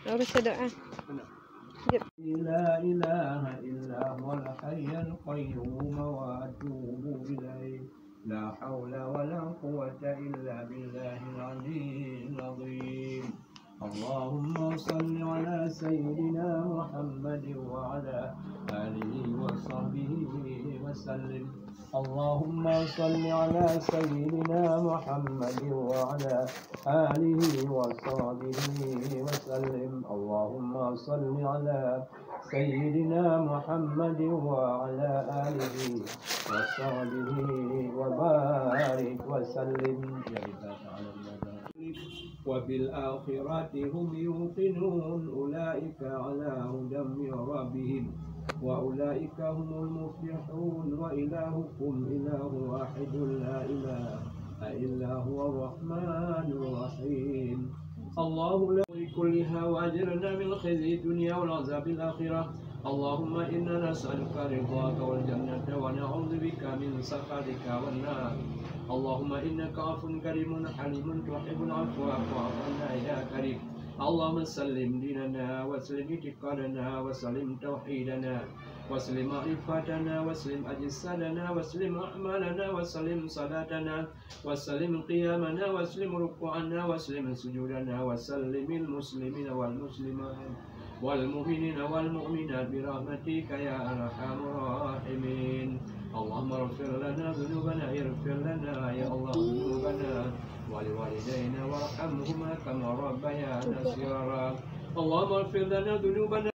Harus doa. لا إله إلا هو الحي القيوم وأتوب إليه لا حول ولا قوة إلا بالله العلي العظيم. اللهم صل على سيدنا محمد وعلى آله وصحبه وسلم. اللهم صل على سيدنا محمد وعلى آله وصحبه وسلم. اللهم صل على سيدنا محمد وعلى آله وصحبه وبارك وسلم. وبالآخرة هم يوقنون أولئك على هدى من ربهم وأولئك هم المفلحون. وإلهكم إله واحد لا إله إلا هو الرحمن الرحيم. الله لا كلها وأجرنا من خزي الدنيا والعذاب الآخرة. اللهم إنا نسألك رضاك والجنة ونعوذ بك من سخطك والنار. اللهم إنك عفو كريم حليم تحب العفو فاعف عنا يا كريم. اللهم سلم ديننا وسلم اعتقادنا وسلم توحيدنا وسلم معرفتنا وسلم أجسادنا وسلم أعمالنا وسلم صلاتنا وسلم قيامنا وسلم ركوعنا وسلم سجودنا وسلم المسلمين والمسلمات والمؤمنين والمؤمنات برحمتك يا أرحم الراحمين. اللهم اغفر لنا ذنوبنا اغفر لنا يا الله ذنوبنا ولوالدينا وارحمهما كما ربيانا صغارا. اللهم اغفر لنا ذنوبنا